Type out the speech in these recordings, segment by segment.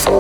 मेरे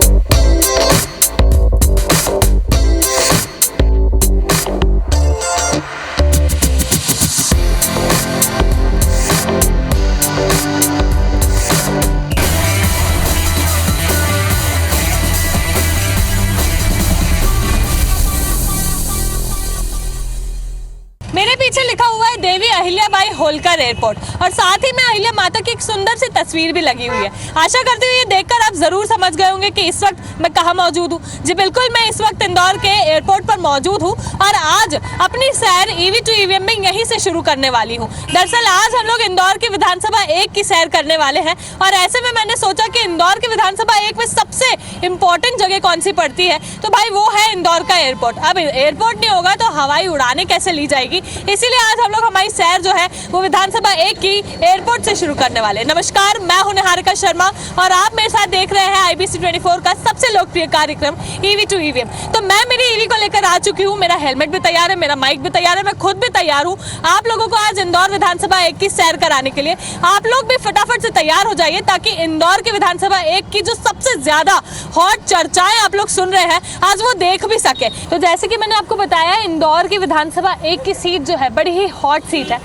पीछे लिखा हुआ है देवी अहिल्याबाई होलकर एयरपोर्ट और साथ ही में अहिल्या माता की एक सुंदर सी तस्वीर भी लगी हुई है। आशा करती हूँ ये देखकर आप जरूर समझ गए होंगे कि इस वक्त मैं कहाँ मौजूद हूँ। जी बिल्कुल, मैं इस वक्त इंदौर के एयरपोर्ट पर मौजूद हूँ और आज अपनी सैर ईवी टू ईवीएम में यहीं से शुरू करने वाली हूँ। दरअसल आज हम लोग इंदौर की विधानसभा 1 की सैर करने वाले हैं और ऐसे में मैंने सोचा कि इंदौर की विधानसभा 1 में सबसे इम्पोर्टेंट जगह कौन सी पड़ती है, तो भाई वो है इंदौर का एयरपोर्ट। अब एयरपोर्ट नहीं होगा तो हवाई उड़ानें कैसे ली जाएगी, इसीलिए आज हम लोग हमारी सैर जो है वो विधानसभा 1 की एयरपोर्ट से शुरू करने वाले। नमस्कार, मैं हूं निहारिका शर्मा और आप मेरे साथ देख रहे हैं IBC 24 का सबसे लोकप्रिय कार्यक्रम ईवी टू ईवीएम। तो मैं मेरी ईवी को लेकर आ चुकी हूं, मेरा हेलमेट भी तैयार है, मेरा माइक भी तैयार है, मैं खुद भी तैयार हूं आप लोगों को आज इंदौर विधानसभा 1 की सैर कराने के लिए। आप लोग भी फटाफट से तैयार हो जाइए ताकि इंदौर की विधानसभा 1 की जो सबसे ज्यादा हॉट चर्चाएं आप लोग सुन रहे हैं आज वो देख भी सके। तो जैसे कि मैंने आपको बताया, इंदौर की विधानसभा 1 की सीट जो है बड़ी ही हॉट सीट है,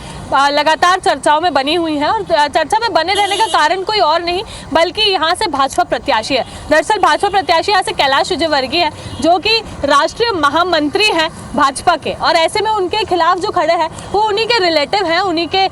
लगातार चर्चाओं में बनी हुई है और चर्चा में बने रहने का कारण कोई और नहीं बल्कि यहाँ से भाजपा प्रत्याशी है। दरअसल भाजपा प्रत्याशी यहाँ से कैलाश विजयवर्गीय है जो कि राष्ट्रीय महामंत्री हैं भाजपा के, और ऐसे में उनके खिलाफ जो खड़े हैं वो उन्हीं के रिलेटिव हैं, उन्हीं के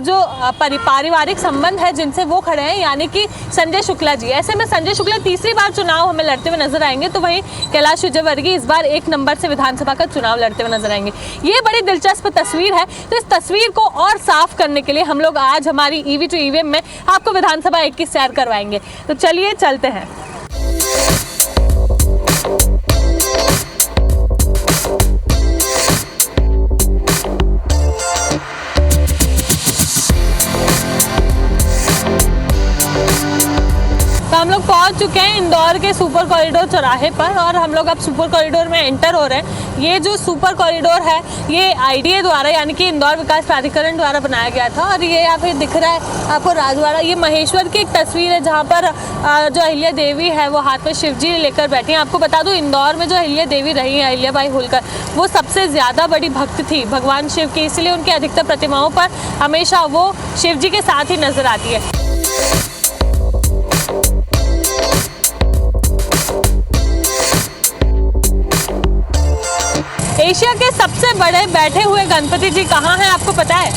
जो पारिवारिक संबंध है जिनसे वो खड़े हैं, यानी कि संजय शुक्ला जी। ऐसे में संजय शुक्ला तीसरी बार चुनाव हमें लड़ते हुए नजर आएंगे, तो वहीं कैलाश विजयवर्गीय इस बार 1 नंबर से विधानसभा का चुनाव लड़ते हुए नजर आएंगे। ये बड़ी दिलचस्प तस्वीर है, तो इस तस्वीर को और साफ करने के लिए हम लोग आज हमारी ईवी टू ईवीएम में आपको विधानसभा 1 की सैर करवाएंगे। तो चलिए चलते हैं। तो हम लोग पहुंच चुके हैं इंदौर के सुपर कॉरिडोर चौराहे पर और हम लोग अब सुपर कॉरिडोर में एंटर हो रहे हैं। ये जो सुपर कॉरिडोर है ये IDA द्वारा यानी कि इंदौर विकास प्राधिकरण द्वारा बनाया गया था और ये यहाँ पे दिख रहा है आपको राजवाड़ा। ये महेश्वर की एक तस्वीर है जहाँ पर जो अहिल्या देवी है वो हाथ में शिवजी लेकर बैठी हैं। आपको बता दूँ इंदौर में जो अहिल्या देवी रही है अहिल्याबाई होलकर, वो सबसे ज़्यादा बड़ी भक्त थी भगवान शिव की, इसलिए उनकी अधिकतर प्रतिमाओं पर हमेशा वो शिव जी के साथ ही नजर आती है। एशिया के सबसे बड़े बैठे हुए गणपति जी कहाँ हैं आपको पता है?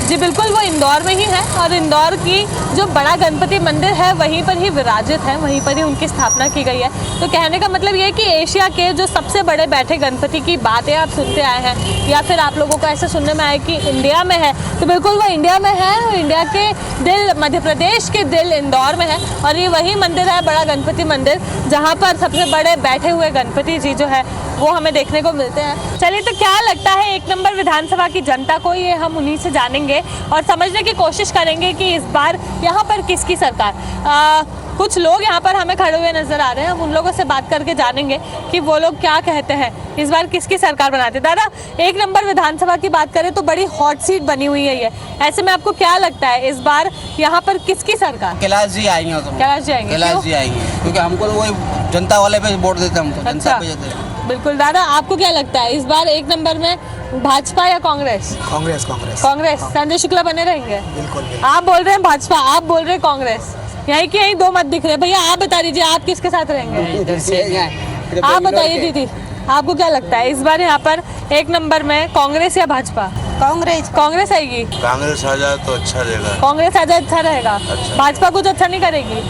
जी बिल्कुल, वो इंदौर में ही है और इंदौर की जो बड़ा गणपति मंदिर है वहीं पर ही विराजित है, वहीं पर ही उनकी स्थापना की गई है। तो कहने का मतलब ये है कि एशिया के जो सबसे बड़े बैठे गणपति की बातें आप सुनते आए हैं या फिर आप लोगों को ऐसे सुनने में आया कि इंडिया में है, तो बिल्कुल वो इंडिया में है और इंडिया के दिल, मध्य प्रदेश के दिल इंदौर में है और ये वही मंदिर है बड़ा गणपति मंदिर जहाँ पर सबसे बड़े बैठे हुए गणपति जी जो है वो हमें देखने को मिलते हैं। चलिए, तो क्या लगता है 1 नंबर विधानसभा की जनता को, ये हम उन्हीं से जानेंगे और समझने की कोशिश करेंगे कि इस बार यहाँ पर किसकी सरकार। कुछ लोग यहाँ पर हमें खड़े हुए नजर आ रहे हैं, हम उन लोगों से बात करके जानेंगे कि वो लोग क्या कहते हैं इस बार किसकी सरकार बनाते। दादा, 1 नंबर विधानसभा की बात करें तो बड़ी हॉट सीट बनी हुई है ये, ऐसे में आपको क्या लगता है इस बार यहाँ पर किसकी सरकार? कैलाश जी आएंगे। कैलाश जी आएंगे? कैलाश जी आएंगे क्योंकि हमको वही जनता वाले पे वोट देते हम तो। अच्छा, बिल्कुल। दादा, आपको क्या लगता है इस बार 1 नंबर में भाजपा या कांग्रेस? कांग्रेस। कांग्रेस। संजय शुक्ला बने रहेंगे? बिल्कुल। आप बोल रहे हैं भाजपा, आप बोल रहे हैं कांग्रेस, यहीं के यहीं 2 मत दिख रहे। भैया आप बता दीजिए आप किसके साथ रहेंगे? आप बताइए दीदी, आपको क्या लगता है इस बार यहाँ पर 1 नंबर में कांग्रेस या भाजपा? कांग्रेस। कांग्रेस आएगी? कांग्रेस आ जाए तो अच्छा रहेगा। कांग्रेस आ जाए अच्छा रहेगा। अच्छा। भाजपा कुछ अच्छा नहीं करेगी?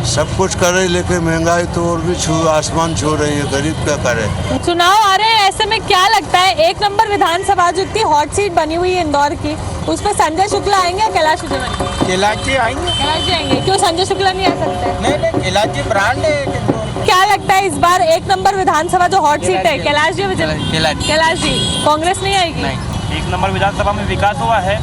सब कुछ कर रही, लेकिन महंगाई तो और भी आसमान छू रही है, गरीब क्या करे। चुनाव आ रहे हैं, ऐसे में क्या लगता है 1 नंबर विधानसभा जो इतनी हॉट सीट बनी हुई है इंदौर की, उस पर संजय शुक्ला आएंगे या कैलाश विजयवर्गीय? कैलाश जी आएंगे। कैलाश जी आएंगे। क्यों संजय शुक्ला नहीं आ सकते? नहीं, कैलाश जी ब्रांड है। क्या लगता है इस बार 1 नंबर विधानसभा जो हॉट सीट है कैलाश जी विजयवर्गीय? कैलाश जी। कांग्रेस नहीं आएगी? 1 नंबर विधानसभा में विकास हुआ है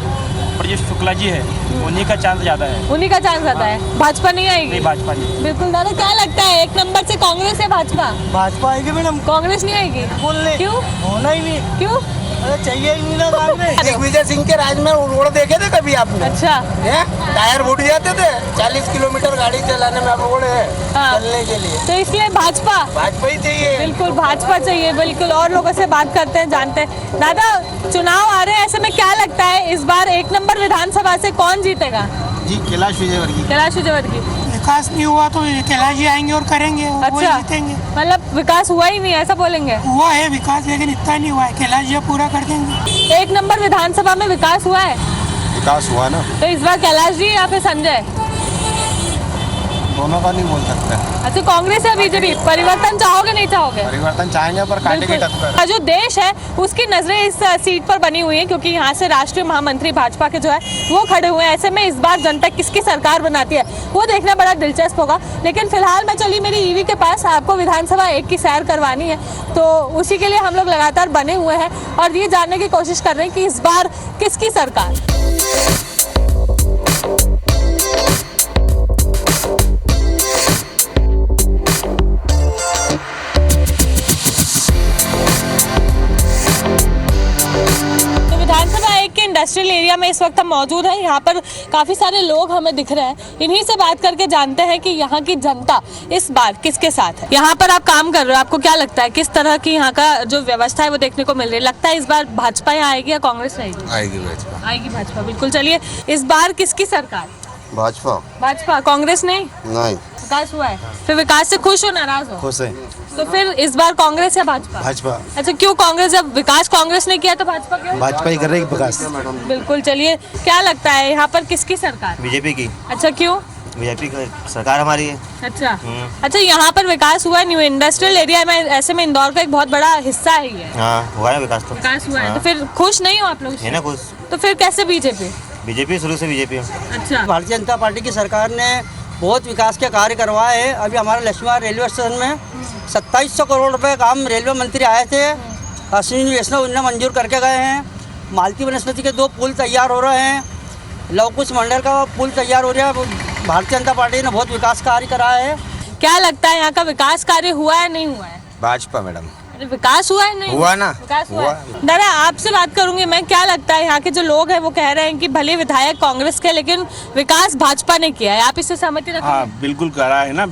और जो शुक्ला जी है उन्हीं का चांस ज्यादा है। उन्हीं का चांस ज्यादा है। भाजपा नहीं आएगी? नहीं, भाजपा नहीं। बिल्कुल। दादा, क्या लगता है 1 नंबर से कांग्रेस या भाजपा? भाजपा आएगी मैडम। कांग्रेस नहीं आएगी? बोलने क्यों? होना ही नहीं। क्यों? अरे चाहिए ही नहीं ना। दिग्विजय सिंह के राज में रोड देखे थे कभी आपने? अच्छा। टायर फूट जाते थे 40 किलोमीटर गाड़ी चलाने में, अब रोड है हाँ। चलने के लिए। तो इसलिए भाजपा भाजपा ही चाहिए। बिल्कुल भाजपा चाहिए। बिल्कुल और लोगों से बात करते हैं, जानते हैं। दादा, चुनाव आ रहे हैं, ऐसे में क्या लगता है इस बार 1 नंबर विधानसभा से कौन जीतेगा? जी कैलाश विजयवर्गीय। कैलाश विजयवर्गीय। विकास नहीं हुआ तो कैलाश जी आएंगे और करेंगे, वो अच्छा, जीतेंगे। मतलब विकास हुआ ही नहीं ऐसा बोलेंगे? हुआ है विकास, लेकिन इतना नहीं हुआ है। कैलाश जी पूरा कर देंगे। 1 नंबर विधानसभा में विकास हुआ है? विकास हुआ ना, तो इस बार कैलाश जी या फिर संजय? दोनों का नहीं बोल सकते। अच्छा, कांग्रेस या बीजेपी? परिवर्तन चाहोगे नहीं चाहोगे? परिवर्तन चाहेंगे पर कांटे की बिल्कुल। टक्कर। जो देश है उसकी नजरें इस सीट पर बनी हुई है, क्योंकि यहाँ से राष्ट्रीय महामंत्री भाजपा के जो है वो खड़े हुए हैं। ऐसे में इस बार जनता किसकी सरकार बनाती है वो देखना बड़ा दिलचस्प होगा। लेकिन फिलहाल मैं चली मेरी ईवी के पास, आपको विधानसभा 1 की सैर करवानी है, तो उसी के लिए हम लोग लगातार बने हुए हैं और ये जानने की कोशिश कर रहे हैं कि इस बार किसकी सरकार। इंडस्ट्रियल एरिया में इस वक्त हम मौजूद हैं। यहाँ पर काफी सारे लोग हमें दिख रहे हैं। इन्हीं से बात करके जानते हैं कि यहाँ की जनता इस बार किसके साथ है। यहाँ पर आप काम कर रहे हो, आपको क्या लगता है किस तरह की यहाँ का जो व्यवस्था है वो देखने को मिल रही है? लगता है इस बार भाजपा यहाँ आएगी या कांग्रेस रहेगी? आएगी भाजपा। आएगी भाजपा, बिल्कुल। चलिए, इस बार किसकी सरकार? भाजपा। भाजपा, कांग्रेस नहीं? नहीं। विकास हुआ है? फिर विकास से खुश हो, नाराज हो? खुश है। तो फिर इस बार कांग्रेस या भाजपा? भाजपा। अच्छा, क्यों कांग्रेस? जब विकास कांग्रेस ने किया तो भाजपा क्यों? भाजपा ही कर रही है विकास। बिल्कुल। चलिए, क्या लगता है यहाँ पर किसकी सरकार? बीजेपी की। अच्छा, क्यों? बीजेपी की सरकार हमारी है। अच्छा। अच्छा, यहाँ पर विकास हुआ है न्यू इंडस्ट्रियल एरिया में, ऐसे में इंदौर का एक बहुत बड़ा हिस्सा है ये। हाँ, हुआ है विकास तो। विकास हुआ है, हाँ। तो फिर खुश नहीं हो आप लोग? है ना खुश। तो फिर कैसे बीजेपी? बीजेपी शुरू से बीजेपी। अच्छा। भारतीय जनता पार्टी की सरकार ने बहुत विकास के कार्य करवाए हैं। अभी हमारे लक्ष्मीबाग रेलवे स्टेशन में 2700 करोड़ रुपए काम रेलवे मंत्री आए थे, अश्विनी वैष्णव उन्हें मंजूर करके गए हैं। मालती वनस्पति के 2 पुल तैयार हो रहे हैं, लवकुश मंडल का पुल तैयार हो रहा है। भारतीय जनता पार्टी ने बहुत विकास कार्य कराया है। क्या लगता है यहाँ का विकास कार्य हुआ है नहीं हुआ है? भाजपा मैडम। अरे विकास हुआ है नहीं हुआ ना। विकास हुआ है। दादा, आपसे बात करूंगी मैं, क्या लगता है यहाँ के जो लोग हैं वो कह रहे हैं कि भले विधायक कांग्रेस के लेकिन विकास भाजपा ने किया है, आप इससे सहमति रखते हाँ हैं? बिल्कुल करा है ना,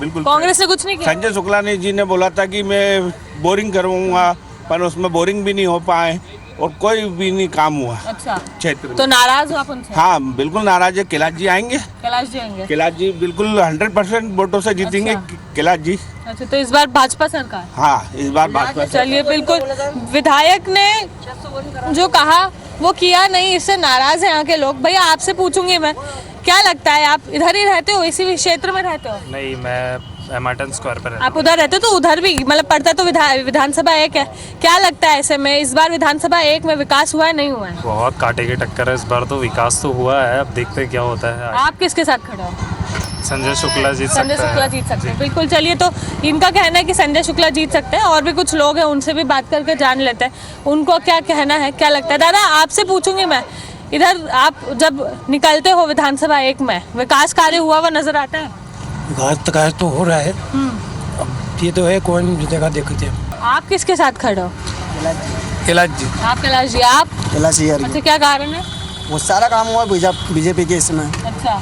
बिल्कुल। कांग्रेस ने कुछ नहीं किया? संजय शुक्ला ने जी ने बोला था कि मैं बोरिंग करवाऊंगा, पर उसमें बोरिंग भी नहीं हो पाए और कोई भी नहीं काम हुआ अच्छा, क्षेत्र में। तो नाराज हो आप उनसे? हाँ बिल्कुल नाराज है। कैलाश जी आएंगे। कैलाश जी आएंगे? कैलाश जी बिल्कुल 100% वोटों से जीतेंगे। अच्छा। कैलाश जी। अच्छा, तो इस बार भाजपा सरकार? हाँ, इस बार भाजपा। चलिए, बिल्कुल। विधायक ने जो कहा वो किया नहीं, इससे नाराज है यहाँ के लोग। भैया, आपसे पूछूंगी मैं, क्या लगता है आप इधर ही रहते हो, इसी क्षेत्र में रहते हो? नहीं, मैं एमआरटन स्क्वायर पर आप उधर रहते हो तो उधर भी मतलब पड़ता है, तो विधानसभा 1 है। क्या लगता है ऐसे में इस बार विधानसभा 1 में विकास हुआ है नहीं हुआ है? बहुत कांटे की टक्कर है इस बार, तो विकास तो हुआ है, अब देखते हैं क्या होता है। आप किसके साथ खड़े हो? संजय शुक्ला जीत सकते संजय हैं। शुक्ला जीत सकते हैं, बिल्कुल। चलिए, तो इनका कहना है कि संजय शुक्ला जीत सकते हैं, और भी कुछ लोग हैं उनसे भी बात करके जान लेते हैं उनको क्या कहना है, क्या लगता है। दादा, आपसे पूछूंगी मैं, इधर आप जब निकलते हो विधानसभा 1 में, विकास कार्य हुआ हुआ नजर आता है? विकास तो हो रहा है, अब ये तो है कौन जगह देखते हैं। आप किसके साथ खड़े हो? कैलाश जी। आप कैलाश जी। आप? कैलाश जी। अच्छा, क्या कारण है? वो सारा काम हुआ बीजेपी के इसमें। अच्छा,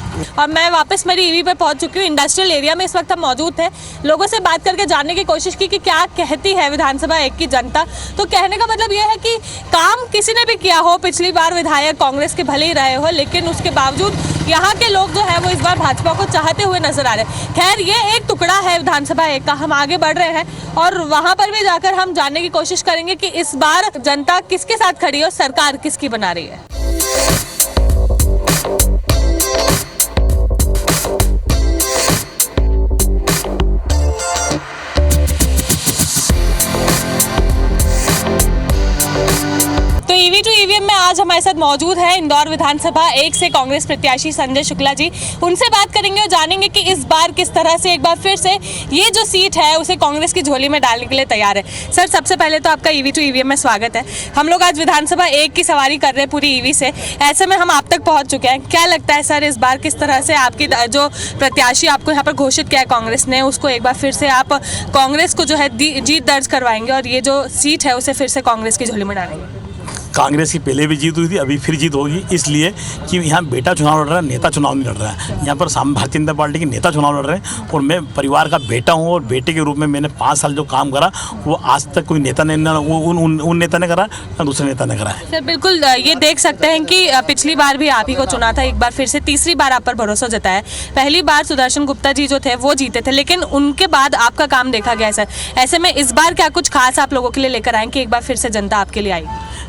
अब मैं वापस मेरी ईवी पे पहुंच चुकी हूँ। इंडस्ट्रियल एरिया में इस वक्त हम मौजूद थे, लोगों से बात करके जानने की कोशिश की कि क्या कहती है विधानसभा 1 की जनता। तो कहने का मतलब यह है कि काम किसी ने भी किया हो, पिछली बार विधायक कांग्रेस के भले ही रहे हो, लेकिन उसके बावजूद यहाँ के लोग जो है वो इस बार भाजपा को चाहते हुए नजर आ रहे हैं। खैर, ये एक टुकड़ा है विधानसभा 1 का। हम आगे बढ़ रहे हैं और वहाँ पर भी जाकर हम जानने की कोशिश करेंगे कि इस बार जनता किसके साथ खड़ी है और सरकार किसकी बना रही है। ईवी टू ईवीएम में आज हमारे साथ मौजूद है इंदौर विधानसभा 1 से कांग्रेस प्रत्याशी संजय शुक्ला जी। उनसे बात करेंगे और जानेंगे कि इस बार किस तरह से एक बार फिर से ये जो सीट है उसे कांग्रेस की झोली में डालने के लिए तैयार है। सर, सबसे पहले तो आपका ईवी टू ईवीएम में स्वागत है। हम लोग आज विधानसभा 1 की सवारी कर रहे हैं पूरी ईवी से, ऐसे में हम आप तक पहुँच चुके हैं। क्या लगता है सर, इस बार किस तरह से आपकी जो प्रत्याशी आपको यहाँ पर घोषित किया है कांग्रेस ने, उसको एक बार फिर से आप कांग्रेस को जो है जीत दर्ज करवाएंगे और ये जो सीट है उसे फिर से कांग्रेस की झोली में डालेंगे? कांग्रेस की पहले भी जीत हुई थी, अभी फिर जीत होगी, इसलिए कि यहाँ बेटा चुनाव लड़ रहा है, नेता चुनाव नहीं लड़ रहा है। यहाँ पर भारतीय जनता पार्टी के नेता चुनाव लड़ रहे हैं और मैं परिवार का बेटा हूँ और बेटे के रूप में मैंने 5 साल जो काम करा वो आज तक कोई नेता ने उन नेता ने करा ना दूसरे नेता ने करा है। सर बिल्कुल ये देख सकते हैं कि पिछली बार भी आप ही को चुना था, एक बार फिर से तीसरी बार आप पर भरोसा जताया। पहली बार सुदर्शन गुप्ता जी जो थे वो जीते थे, लेकिन उनके बाद आपका काम देखा गया है सर। ऐसे में इस बार क्या कुछ खास आप लोगों के लिए लेकर आए कि एक बार फिर से जनता आपके लिए आई?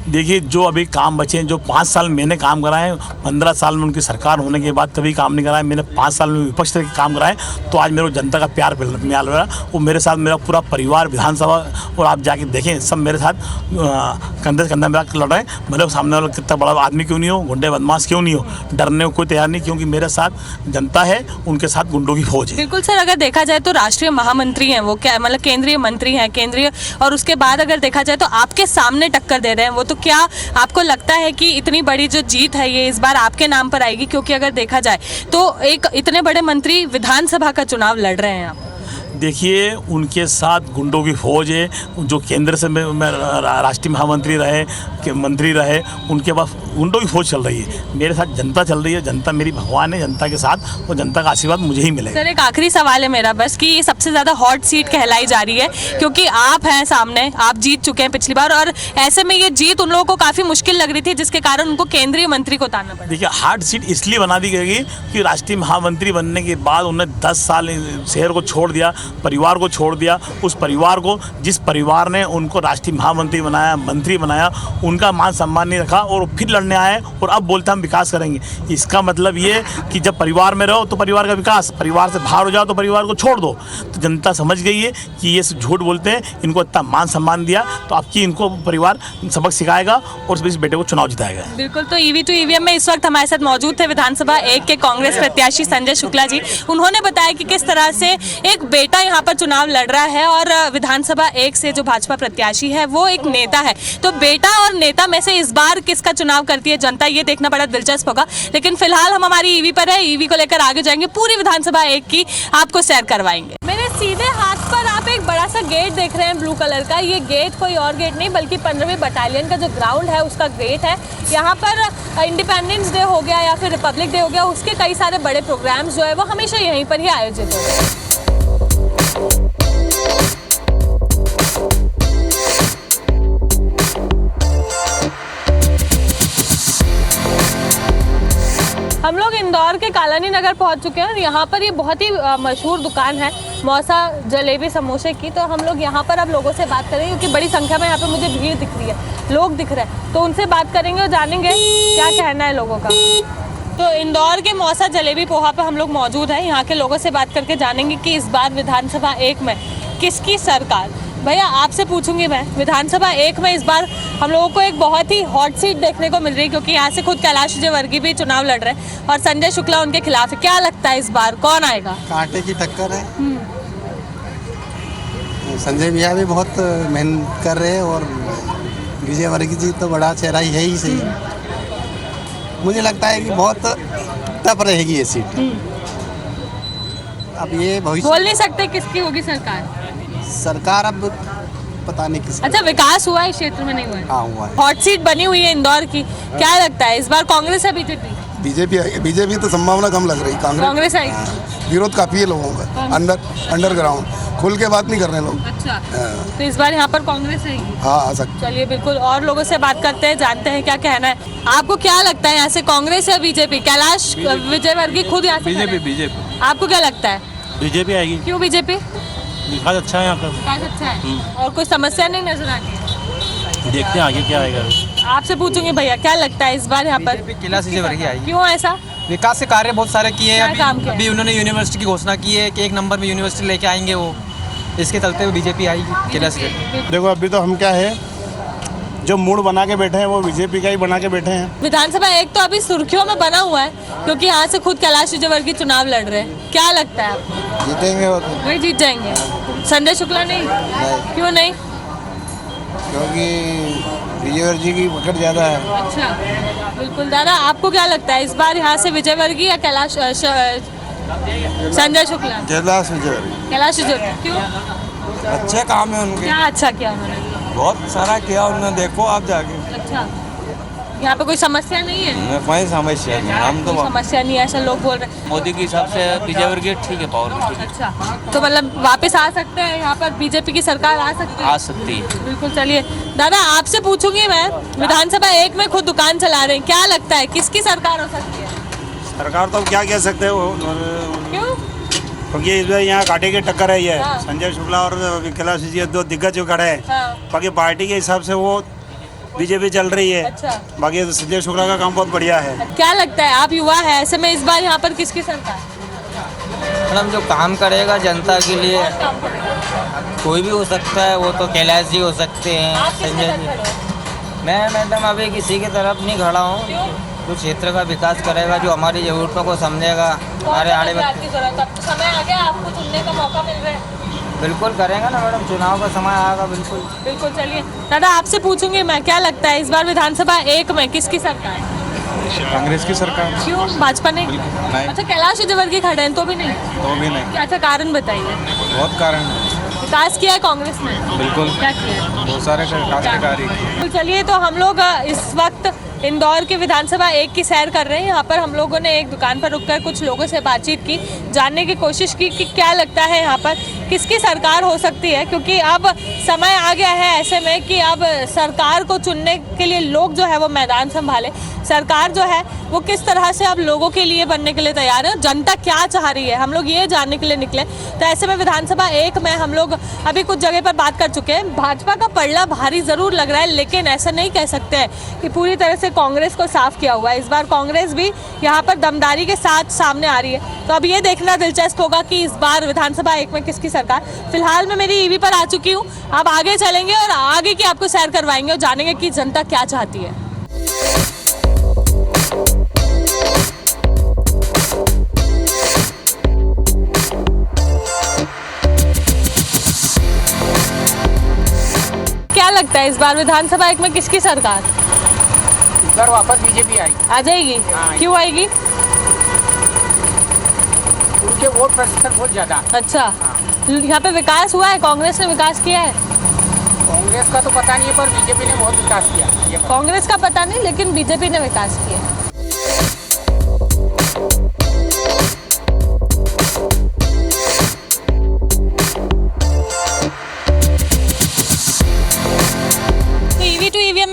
देखिए, जो अभी काम बचे हैं, जो 5 साल मैंने काम कराए, 15 साल में उनकी सरकार होने के बाद कभी काम नहीं कराया, मैंने 5 साल में विपक्ष से काम कराए, तो आज मेरे को जनता का प्यार मिल रहा है। वो मेरे साथ मेरा पूरा परिवार विधानसभा, और आप जाके देखें सब मेरे साथ कंधे से कंधा मिला लड़ रहे हैं। भले सामने वाला कितना बड़ा आदमी क्यों नहीं हो, गुंडे बदमाश क्यों नहीं हो, डरने को कोई तैयार नहीं, क्योंकि मेरे साथ जनता है, उनके साथ गुंडों की फौज है। बिल्कुल सर, अगर देखा जाए तो राष्ट्रीय महामंत्री हैं वो, क्या मतलब केंद्रीय मंत्री हैं केंद्रीय, और उसके बाद अगर देखा जाए तो आपके सामने टक्कर दे रहे हैं वो, तो क्या आपको लगता है कि इतनी बड़ी जो जीत है ये इस बार आपके नाम पर आएगी? क्योंकि अगर देखा जाए तो एक इतने बड़े मंत्री विधानसभा का चुनाव लड़ रहे हैं आप। देखिए, उनके साथ गुंडों की फौज है, जो केंद्र से मैं राष्ट्रीय महामंत्री रहे, मंत्री रहे, उनके पास गुंडों की फौज चल रही है। मेरे साथ जनता चल रही है, जनता मेरी भगवान है, जनता के साथ, और जनता का आशीर्वाद मुझे ही मिलेगा। सर एक आखिरी सवाल है मेरा बस, कि ये सबसे ज़्यादा हॉट सीट कहलाई जा रही है क्योंकि आप हैं सामने, आप जीत चुके हैं पिछली बार, और ऐसे में ये जीत उन लोगों को काफ़ी मुश्किल लग रही थी, जिसके कारण उनको केंद्रीय मंत्री को उतारना पड़ा। देखिए, हार्ड सीट इसलिए बना दी गई कि राष्ट्रीय महामंत्री बनने के बाद उन्होंने 10 साल शहर को छोड़ दिया, परिवार को छोड़ दिया। उस परिवार को, जिस परिवार ने उनको राष्ट्रीय महामंत्री बनाया, मंत्री बनाया, उनका मान सम्मान नहीं रखा और फिर लड़ने आए और अब बोलते हम विकास करेंगे। इसका मतलब ये कि जब परिवार में रहो तो परिवार का विकास, परिवार से बाहर हो जाओ तो परिवार को छोड़ दो। तो जनता समझ गई है कि ये झूठ बोलते हैं, इनको इतना मान सम्मान दिया तो आपकी इनको परिवार सबक सिखाएगा और इस बेटे को चुनाव जिताएगा। बिल्कुल, तो ईवी टू ईवीएम में इस वक्त हमारे साथ मौजूद थे विधानसभा 1 के कांग्रेस प्रत्याशी संजय शुक्ला जी। उन्होंने बताया कि किस तरह से एक बेटा यहाँ पर चुनाव लड़ रहा है और विधानसभा 1 से जो भाजपा प्रत्याशी है वो एक नेता है। तो बेटा और नेता में से इस बार किसका चुनाव करती है जनता, ये देखना बड़ा दिलचस्प होगा। लेकिन फिलहाल हम हमारी ईवी पर है, ईवी को लेकर आगे जाएंगे, पूरी विधानसभा 1 की आपको सैर करवाएंगे। मेरे सीधे हाथ पर आप एक बड़ा सा गेट देख रहे हैं ब्लू कलर का। ये गेट कोई और गेट नहीं बल्कि 15वीं बटालियन का जो ग्राउंड है उसका गेट है। यहाँ पर इंडिपेंडेंस डे हो गया या फिर रिपब्लिक डे हो गया, उसके कई सारे बड़े प्रोग्राम्स जो है वो हमेशा यहीं पर ही आयोजित होते हैं। हम लोग इंदौर के कालानी नगर पहुंच चुके हैं और यहाँ पर ये बहुत ही मशहूर दुकान है मौसा जलेबी समोसे की। तो हम लोग यहाँ पर अब लोगों से बात करेंगे क्योंकि बड़ी संख्या में यहाँ पे मुझे भीड़ दिख रही है, लोग दिख रहे हैं, तो उनसे बात करेंगे और जानेंगे क्या कहना है लोगों का। तो इंदौर के मौसा जलेबी पोहा पे हम लोग मौजूद हैं, यहाँ के लोगों से बात करके जानेंगे कि इस बार विधानसभा 1 में किसकी सरकार। भैया आपसे पूछूंगी मैं, विधानसभा 1 में इस बार हम लोगों को एक बहुत ही हॉट सीट देखने को मिल रही है क्योंकि यहाँ से खुद कैलाश विजयवर्गीय भी चुनाव लड़ रहे हैं और संजय शुक्ला उनके खिलाफ है। क्या लगता है इस बार कौन आएगा? कांटे की टक्कर है। संजय भैया भी बहुत मेहनत कर रहे हैं और विजयवर्गीय जी तो बड़ा चेहरा ही है ही सही। मुझे लगता है कि बहुत टफ रहेगी ये सीट। अब ये भविष्य बोल नहीं सकते किसकी होगी सरकार, अब पता नहीं किसकी। अच्छा, विकास हुआ है इस क्षेत्र में? नहीं हुआ है। हाँ हुआ है। हॉट सीट बनी हुई है इंदौर की, क्या लगता है इस बार कांग्रेस है बीजेपी? बीजेपी तो संभावना कम लग रही। कांग्रेस आएगी। विरोध काफी है लोगों का, अंडरग्राउंड खुल के बात नहीं कर रहे लोग। अच्छा, तो इस बार यहाँ पर कांग्रेस आएगी? हाँ आ सकती। चलिए बिल्कुल, और लोगों से बात करते हैं, जानते हैं क्या कहना है। आपको क्या लगता है यहाँ से कांग्रेस या बीजेपी? कैलाश विजयवर्गीय खुद यहाँ से बीजेपी। आपको क्या लगता है? बीजेपी आएगी। क्यों बीजेपी? विकास अच्छा है यहाँ का। विकास अच्छा है और कोई समस्या नहीं नजर आती? देखते हैं आगे क्या आएगा। आपसे पूछूंगी भैया क्या लगता है इस बार यहाँ पर? कैलाश विजयवर्गीय आएगी। क्यों ऐसा? विकास के कार्य बहुत सारे किए हैं। काम किया? अभी उन्होंने यूनिवर्सिटी की घोषणा की है कि 1 नंबर में यूनिवर्सिटी लेके आएंगे वो, इसके चलते हुए बीजेपी आएगी। कैलाश देखो अभी तो हम क्या है, जो मूड बना के बैठे हैं वो बीजेपी का ही बना के बैठे हैं। विधानसभा 1 तो अभी सुर्खियों में बना हुआ है क्योंकि यहाँ से खुद कैलाश विजयवर्गीय चुनाव लड़ रहे हैं। क्या लगता है आपको? जीतेंगे वही जीत जाएंगे। संजय शुक्ला नहीं? क्यों नहीं? क्योंकि विजयवर्गीय जी की पकड़ ज़्यादा है। अच्छा, बिल्कुल। दादा आपको क्या लगता है इस बार यहाँ से विजयवर्गीय या कैलाश संजय शुक्ला? कैलाश विजयवर्गीय। कैलाश विजयवर्गीय। क्यों? अच्छे काम है उनके। क्या अच्छा किया उन्होंने? बहुत सारा किया उन्होंने, देखो आप जाके। अच्छा, यहाँ पे कोई समस्या नहीं है? कोई समस्या नहीं, हम कोई समस्या नहीं है ऐसा लोग बोल रहे हैं। मोदी के हिसाब से बीजेपी की ठीक है, पावर भी ठीक है, अच्छा, तो मतलब वापस आ सकते हैं यहाँ पर बीजेपी की सरकार आ सकती है? आ सकती है। बिल्कुल। चलिए दादा आपसे पूछूंगी मैं, विधानसभा एक में खुद दुकान चला रहे हैं, क्या लगता है किसकी सरकार हो सकती है? सरकार तो क्या कह सकते हो, क्यों? क्योंकि इस बार यहाँ कांटे की टक्कर है। ये हाँ। संजय शुक्ला और कैलाश जी दो दिग्गज जो खड़े हैं, हाँ। बाकी पार्टी के हिसाब से वो बीजेपी चल रही है। अच्छा। बाकी संजय शुक्ला का काम बहुत बढ़िया है। क्या लगता है आप युवा है, ऐसे में इस बार यहाँ पर किसकी सरकार? मैडम जो काम करेगा जनता के लिए कोई भी हो सकता है, वो तो कैलाश जी हो सकते हैं, आप किसके संजय साथ जी। खड़े हो? मैं मैडम अभी किसी की तरफ नहीं खड़ा हूँ, क्यों? जो क्षेत्र का विकास करेगा, जो हमारी ज़रूरतों को समझेगा, हमारे आने वाले आपकी जरूरत, अब तो समय आ गया, आपको चुनने का मौका मिल रहा है। बिल्कुल करेंगे ना मैडम, चुनाव का समय आएगा बिल्कुल। बिल्कुल। चलिए दादा आपसे पूछूंगी मैं, क्या लगता है इस बार विधानसभा एक में किसकी सरकार? कांग्रेस की सरकार। क्यों, भाजपा नहीं? नहीं। अच्छा, कैलाश विजयवर्गीय खड़े हैं तो भी नहीं? तो भी नहीं, क्या अच्छा कारण बताइए। बहुत कारण है। विकास किया है कांग्रेस ने? बिल्कुल, क्या किया है? बहुत सारे विकास के कार्य किए। तो चलिए, तो हम लोग इस वक्त इंदौर के विधानसभा एक की सैर कर रहे हैं। यहाँ पर हम लोगों ने एक दुकान पर रुककर कुछ लोगों से बातचीत की, जानने की कोशिश की कि क्या लगता है यहाँ पर किसकी सरकार हो सकती है, क्योंकि अब समय आ गया है ऐसे में कि अब सरकार को चुनने के लिए लोग जो है वो मैदान संभाले। सरकार जो है वो किस तरह से अब लोगों के लिए बनने के लिए तैयार है, जनता क्या चाह रही है, हम लोग ये जानने के लिए निकले। तो ऐसे में विधानसभा एक में हम लोग अभी कुछ जगह पर बात कर चुके हैं। भाजपा का पलड़ा भारी जरूर लग रहा है, लेकिन ऐसा नहीं कह सकते हैं कि पूरी तरह से कांग्रेस को साफ किया हुआ है। इस बार कांग्रेस भी यहाँ पर दमदारी के साथ सामने आ रही है। तो अब ये देखना दिलचस्प होगा कि इस बार विधानसभा एक में किसकी सरकार। फिलहाल मैं मेरी ईवी पर आ चुकी हूँ, अब आगे चलेंगे और आगे की आपको सैर करवाएंगे और जानेंगे कि जनता क्या चाहती है। क्या लगता है इस बार विधानसभा एक में किसकी सरकार? इस बार वापस बीजेपी आई, आ जाएगी? क्यों आएगी? उनके वोट प्रतिशत बहुत ज़्यादा। अच्छा, यहाँ पे विकास हुआ है, कांग्रेस ने विकास किया है? कांग्रेस का तो पता नहीं है, पर बीजेपी ने बहुत विकास किया। कांग्रेस का पता नहीं, लेकिन बीजेपी ने विकास किया है।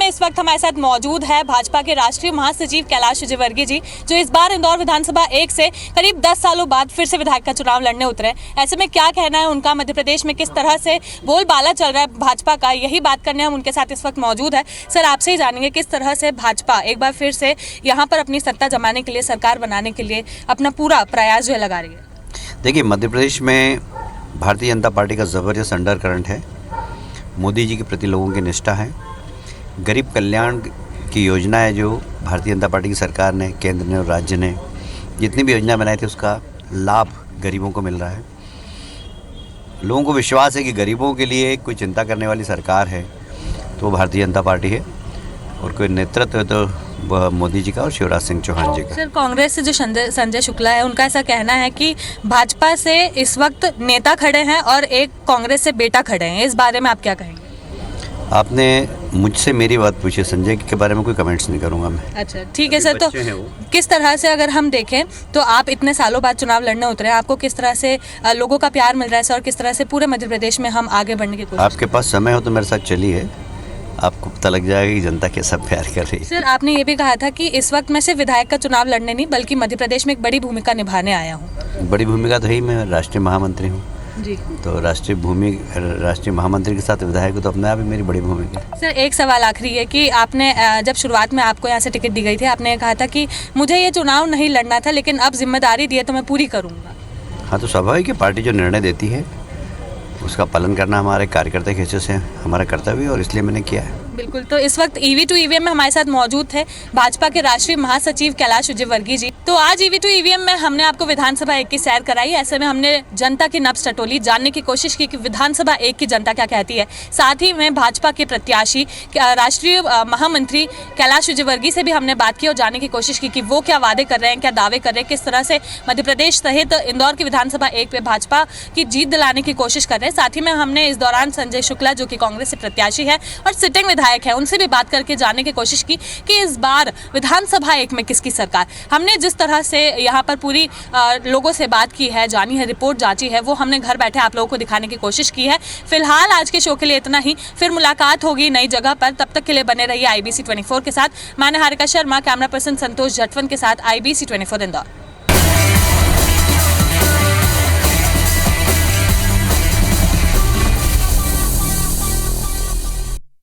इस वक्त हमारे साथ मौजूद है भाजपा के राष्ट्रीय महासचिव कैलाश विजयवर्गीय जी, जो इस बार इंदौर विधानसभा एक से करीब 10 सालों बाद फिर से विधायक का चुनाव लड़ने उतरे। ऐसे में क्या कहना है उनका, मध्य प्रदेश में किस तरह से बोलबाला चल रहा है भाजपा का, यही बात करने हम उनके साथ इस वक्त मौजूद है। सर, आपसे ही जानेंगे किस तरह से भाजपा एक बार फिर से यहाँ पर अपनी सत्ता जमाने के लिए, सरकार बनाने के लिए अपना पूरा प्रयास जो है लगा रही है। देखिए, मध्य प्रदेश में भारतीय जनता पार्टी का ज़बरदस्त अंडर करंट है। मोदी जी के प्रति लोगों की निष्ठा है। गरीब कल्याण की योजना है जो भारतीय जनता पार्टी की सरकार ने, केंद्र ने और राज्य ने जितनी भी योजना बनाई थी उसका लाभ गरीबों को मिल रहा है। लोगों को विश्वास है कि गरीबों के लिए कोई चिंता करने वाली सरकार है तो वो भारतीय जनता पार्टी है, और कोई नेतृत्व है तो वह मोदी जी का और शिवराज सिंह चौहान जी का। सर, कांग्रेस से जो संजय शुक्ला है, उनका ऐसा कहना है कि भाजपा से इस वक्त नेता खड़े हैं और एक कांग्रेस से बेटा खड़े हैं, इस बारे में आप क्या कहेंगे? आपने मुझसे मेरी बात पूछी, संजय के बारे में कोई कमेंट्स नहीं करूंगा मैं। अच्छा, ठीक है सर। तो किस तरह से अगर हम देखें तो आप इतने सालों बाद चुनाव लड़ने उतरे, आपको किस तरह से लोगों का प्यार मिल रहा है सर, और किस तरह से पूरे मध्य प्रदेश में हम आगे बढ़ने की कोशिश? आपके पास समय हो तो मेरे साथ चलिए, आपको पता लग जाएगा कि जनता कैसा प्यार कर रही है। सर, आपने ये भी कहा था कि इस वक्त मैं सिर्फ विधायक का चुनाव लड़ने नहीं बल्कि मध्य प्रदेश में एक बड़ी भूमिका निभाने आया हूँ। बड़ी भूमिका तो है ही, मैं राष्ट्रीय महामंत्री हूँ जी। तो राष्ट्रीय महामंत्री के साथ विधायक तो अपने आप ही मेरी बड़ी भूमिका है। सर, एक सवाल आखिरी है कि आपने जब शुरुआत में आपको यहाँ से टिकट दी गई थी, आपने कहा था कि मुझे ये चुनाव नहीं लड़ना था, लेकिन अब जिम्मेदारी दी है तो मैं पूरी करूँगा। हाँ, तो स्वाभाविक है, पार्टी जो निर्णय देती है उसका पालन करना हमारे कार्यकर्ता के हिस्से से हमारा कर्तव्य है और इसलिए मैंने किया है। बिल्कुल। तो इस वक्त ईवी टू ईवीएम में हमारे साथ मौजूद थे भाजपा के राष्ट्रीय महासचिव कैलाश विजयवर्गीय जी। तो आज ईवी टू ईवीएम में हमने आपको विधानसभा एक की सैर कराई। ऐसे में हमने जनता की नब्ज टटोली, जानने की कोशिश की कि विधानसभा एक की जनता क्या कहती है। साथ ही में भाजपा के प्रत्याशी राष्ट्रीय महामंत्री कैलाश विजयवर्गीय से भी हमने बात की और जानने की कोशिश की कि वो क्या वादे कर रहे हैं, क्या दावे कर रहे हैं, किस तरह से मध्य प्रदेश सहित इंदौर की विधानसभा एक पे भाजपा की जीत दिलाने की कोशिश कर रहे हैं। साथ ही में हमने इस दौरान संजय शुक्ला, जो कि कांग्रेस से प्रत्याशी है और सिटिंग विधायक हैं उनसे भी बात करके जानने की कोशिश की कि इस बार विधानसभा एक में किसकी सरकार। हमने जिस तरह से यहाँ पर पूरी लोगों से बात की है, जानी है, रिपोर्ट जांची है, वो हमने घर बैठे आप लोगों को दिखाने की कोशिश की है। फिलहाल आज के शो के लिए इतना ही, फिर मुलाकात होगी नई जगह पर। तब तक के लिए बने रहिए IBC 24 के साथ। मैं हारिका शर्मा, कैमरा पर्सन संतोष जटवन के साथ, IBC 24 इंदौर।